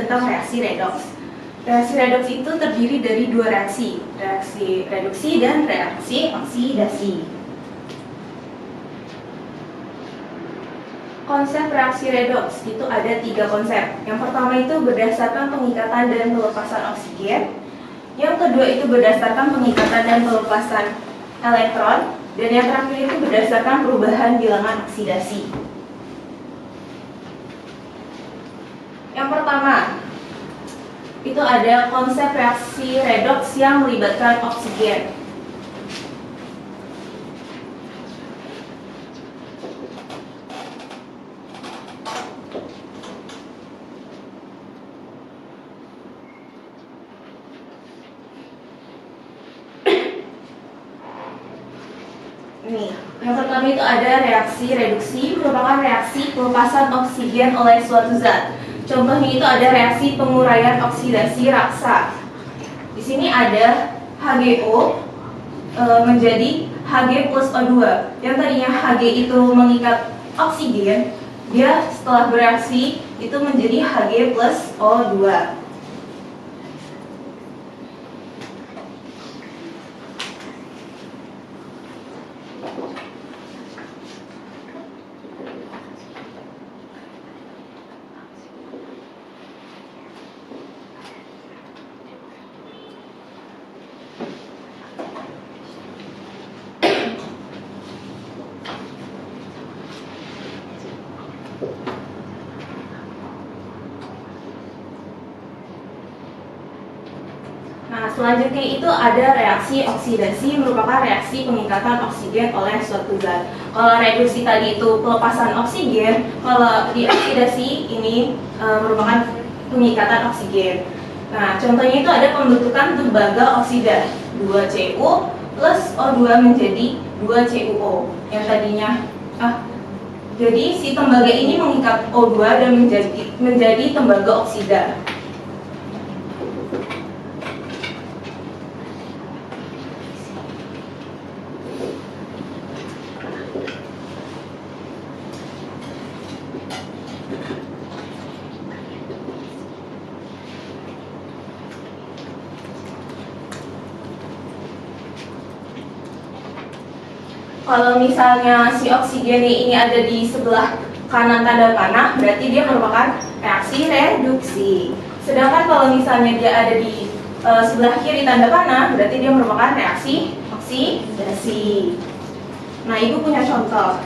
tentang reaksi redoks. Reaksi redoks itu terdiri dari dua reaksi reduksi dan reaksi oksidasi. Konsep reaksi redoks itu ada 3 konsep. Yang pertama itu berdasarkan pengikatan dan pelepasan oksigen. Yang kedua itu berdasarkan pengikatan dan pelepasan elektron. Dan yang terakhir itu berdasarkan perubahan bilangan oksidasi. Yang pertama, itu ada konsep reaksi redoks yang melibatkan oksigen. Nih, yang pertama itu ada reaksi reduksi, merupakan reaksi pelepasan oksigen oleh suatu zat. Contohnya itu ada reaksi penguraian oksidasi raksa. Di sini ada HgO menjadi Hg plus O2. Yang tadinya Hg itu mengikat oksigen, dia setelah bereaksi itu menjadi Hg plus O2. Nah, selanjutnya itu ada reaksi oksidasi, merupakan reaksi pengikatan oksigen oleh suatu zat. Kalau reduksi tadi itu pelepasan oksigen, kalau di oksidasi ini merupakan pengikatan oksigen. Nah, contohnya itu ada pembentukan tembaga oksida 2Cu plus O2 menjadi 2CuO. Yang tadinya jadi si tembaga ini mengikat O2 dan menjadi tembaga oksida. Kalau misalnya si oksigen ini ada di sebelah kanan tanda panah, berarti dia merupakan reaksi reduksi. Sedangkan kalau misalnya dia ada di sebelah kiri tanda panah, berarti dia merupakan reaksi oksidasi. Nah, Ibu punya contoh.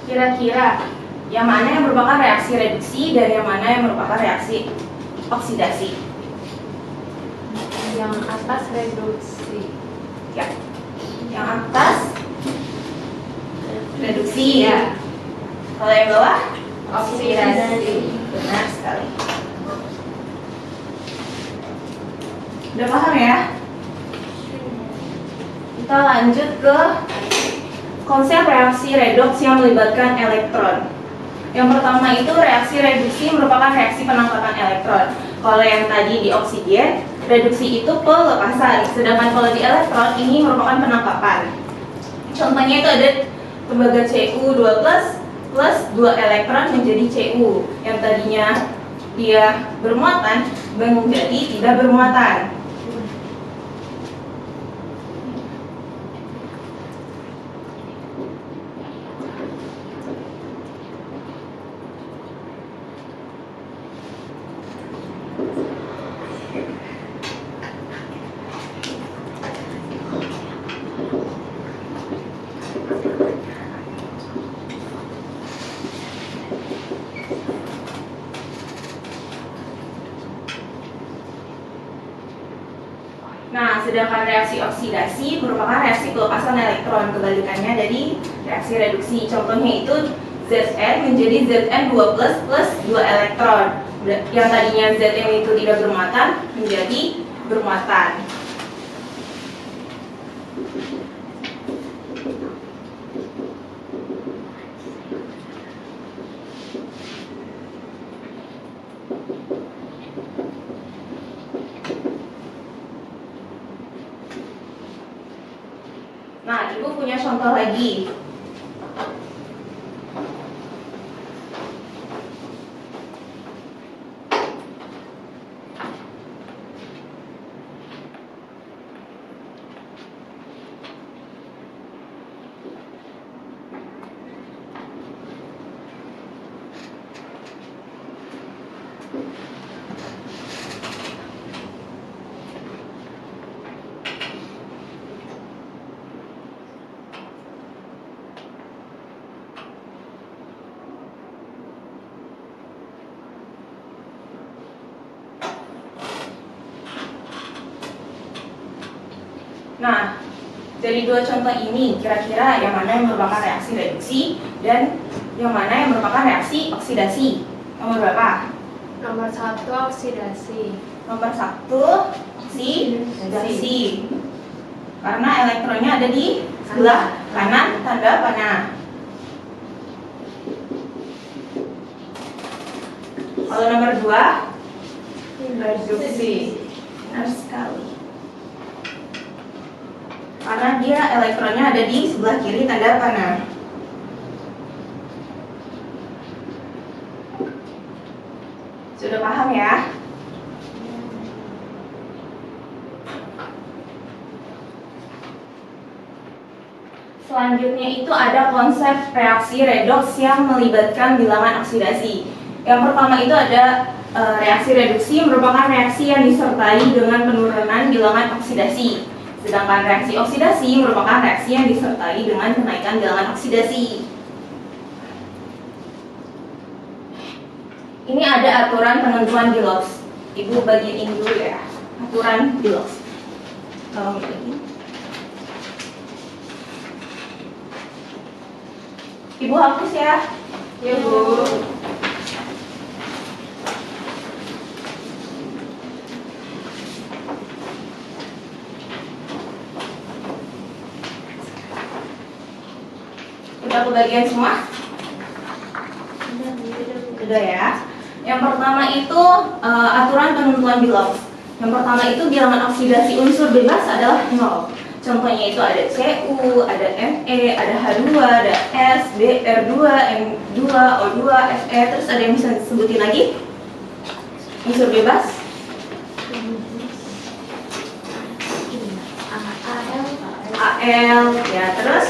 Kira-kira yang mana yang merupakan reaksi reduksi dan yang mana yang merupakan reaksi oksidasi? Yang atas reduksi. Ya, yang atas reduksi ya. Kalau yang bawah Oksidasi. Benar sekali. Udah paham ya? Kita lanjut ke konsep reaksi redoks yang melibatkan elektron. Yang pertama itu reaksi reduksi merupakan reaksi penangkapan elektron. Kalau yang tadi di oksigen, reduksi itu pelepasan. Sedangkan kalau di elektron ini merupakan penangkapan. Contohnya itu ada tembaga Cu2+ plus 2 elektron menjadi Cu. Yang tadinya dia bermuatan menjadi tidak bermuatan. sedangkan reaksi oksidasi merupakan reaksi pelepasan elektron, kebalikannya dari reaksi reduksi. Contohnya itu Zn menjadi Zn2+ plus 2 elektron. Yang tadinya Zn itu tidak bermuatan menjadi bermuatan. Nah, Ibu punya contoh lagi. Nah, dari dua contoh ini, kira-kira yang mana yang merupakan reaksi reduksi dan yang mana yang merupakan reaksi oksidasi? Nomor berapa? Nomor 1 oksidasi. Nomor 1 oksidasi. Karena elektronnya ada di sebelah kanan tanda panah. Kalau nomor 2 Reduksi. benar sekali. Karena dia elektronnya ada di sebelah kiri tanda panah. Sudah paham ya? Selanjutnya itu ada konsep reaksi redoks yang melibatkan bilangan oksidasi. Yang pertama itu ada reaksi reduksi merupakan reaksi yang disertai dengan penurunan bilangan oksidasi. Sedangkan reaksi oksidasi merupakan reaksi yang disertai dengan kenaikan bilangan oksidasi. Ini ada aturan penentuan Bilox. Ibu bagiin dulu ya, aturan Bilox. Tolong dibagiin. Ibu hapus ya. Ya, Bu. Udah kebagian semua? Udah ya. Yang pertama itu aturan penentuan Bilox. Yang pertama itu bilangan oksidasi unsur bebas adalah 0. Contohnya itu ada Cu, ada Me, ada H2, ada S, Br2, M2, O2, Fe. Terus ada yang bisa disebutin lagi? Unsur bebas? Al, ya terus?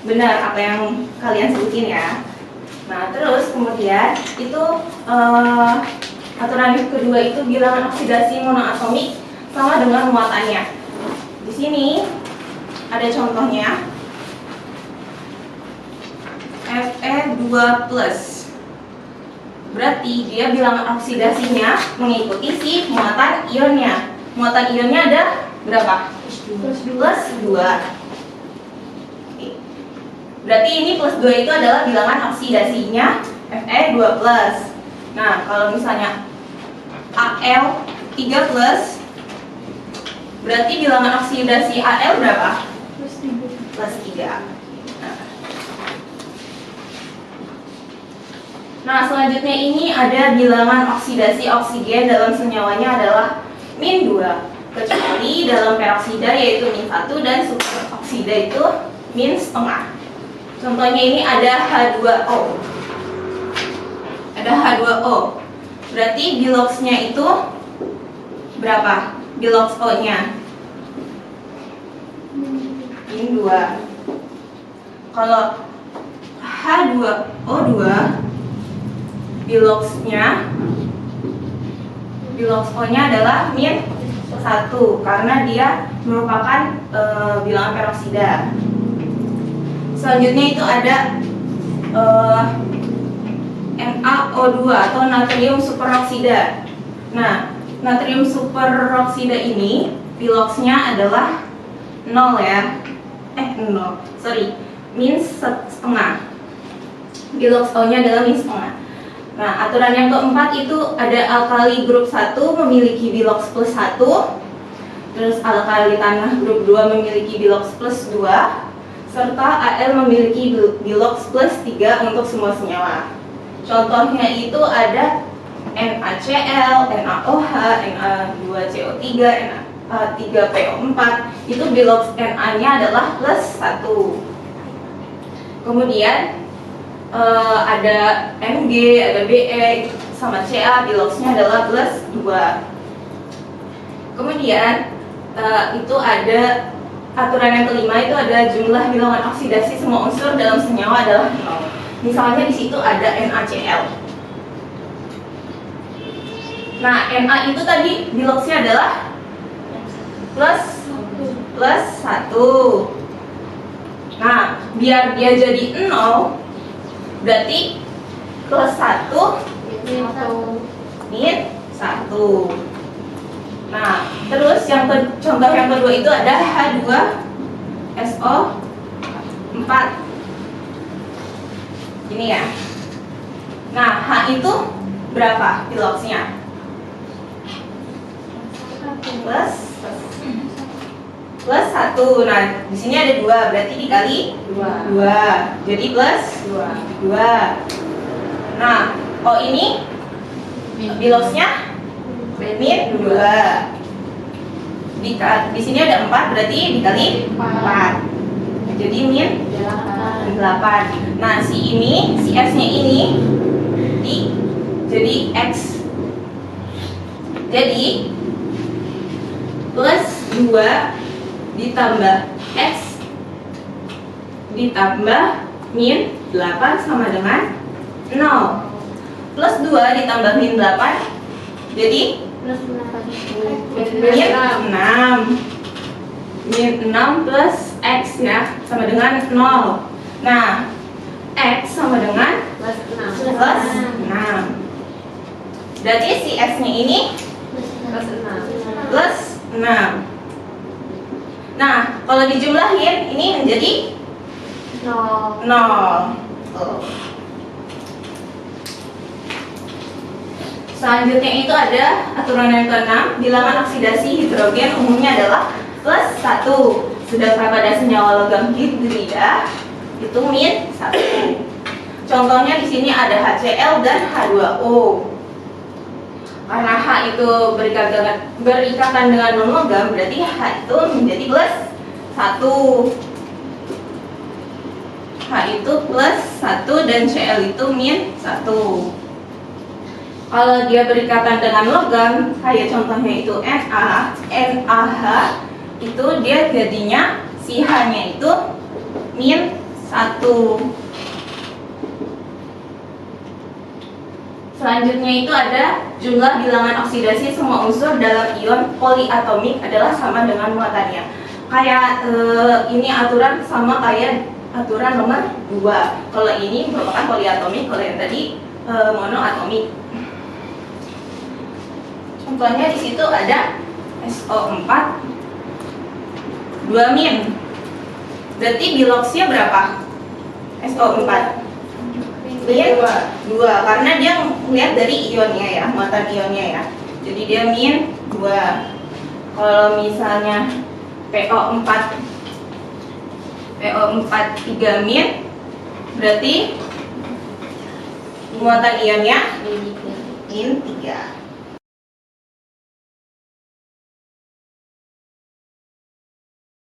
Benar apa yang kalian sebutin ya. Nah terus kemudian itu aturan yang kedua itu bilangan oksidasi monoatomik sama dengan muatannya. Di sini ada contohnya Fe2+. Berarti dia bilangan oksidasinya mengikuti si muatan ionnya. Muatan ionnya ada berapa? Plus 2. Berarti ini plus 2 itu adalah bilangan oksidasinya Fe2+. Nah, kalau misalnya Al3+, berarti bilangan oksidasi Al berapa? Plus 3. Nah, selanjutnya ini ada bilangan oksidasi oksigen dalam senyawanya adalah -2. Kecuali dalam peroksida yaitu -1 dan superoksida itu -1/2. Contohnya ini ada H2O. Ada H2O. Berarti Bilox-nya itu berapa? Bilox O-nya -2. Kalau H2O2 Bilox O-nya adalah -1 karena dia merupakan bilangan peroksida. Selanjutnya itu ada NaO2 atau natrium superoksida. Nah, natrium superoksida ini piloxnya adalah 0 ya. 0, sorry, min setengah. Pilox O-nya adalah min setengah. Nah, aturan yang keempat itu ada alkali grup 1 memiliki bilox plus 1. Terus alkali tanah grup 2 memiliki bilox plus 2. Serta Al memiliki bilox plus 3 untuk semua senyawa. Contohnya itu ada NaCl, NaOH, Na2CO3, Na3PO4. Itu bilox Na-nya adalah plus 1. Kemudian ada Mg, ada Be, sama Ca, biloxnya adalah plus 2. Kemudian itu ada aturan yang kelima, itu ada jumlah bilangan oksidasi semua unsur dalam senyawa adalah 0. Misalnya di situ ada NaCl. Nah, Na itu tadi biloxnya adalah plus 1. Nah, biar dia jadi 0, berarti plus 1 min 1. Nah, terus contoh yang kedua itu ada H2SO4. Ini ya. Nah, H itu berapa piloxnya? Plus 1. Nah, di sini ada 2, berarti dikali 2. Jadi plus 2. Nah, O ini biloxnya min 2. Di sini ada 4, berarti dikali 4. Jadi min 8. Nah, si S-nya ini jadi X. Jadi plus 2 ditambah X ditambah min 8 sama dengan 0. Plus 2 ditambah min 8 jadi min 6. Min 6 plus X ya sama dengan 0. Nah, X sama dengan plus 6. Berarti si S-nya ini plus 6. Nah, kalau dijumlahin ini menjadi 0. Selanjutnya itu ada aturan yang ke-6, bilangan oksidasi hidrogen umumnya adalah plus 1. Sedangkan pada senyawa logam hidrida itu min 1. Contohnya di sini ada HCl dan H2O. Karena H itu berikatan dengan non-logam, berarti H itu menjadi plus 1. H itu plus 1 dan Cl itu min 1. Kalau dia berikatan dengan logam, kayak contohnya itu NaH, itu dia jadinya si H-nya itu min 1. Selanjutnya itu ada jumlah bilangan oksidasi semua unsur dalam ion poliatomik adalah sama dengan muatannya. Kayak ini aturan sama kayak aturan nomor 2. Kalau ini merupakan poliatomik, kalau yang tadi monoatomik. Contohnya di situ ada SO4 2 min. Berarti biloxnya berapa? SO4 min 2, karena dia melihat dari ionnya ya, muatan ionnya ya. Jadi dia min 2. Kalau misalnya PO4 3 min, berarti muatan ionnya min 3.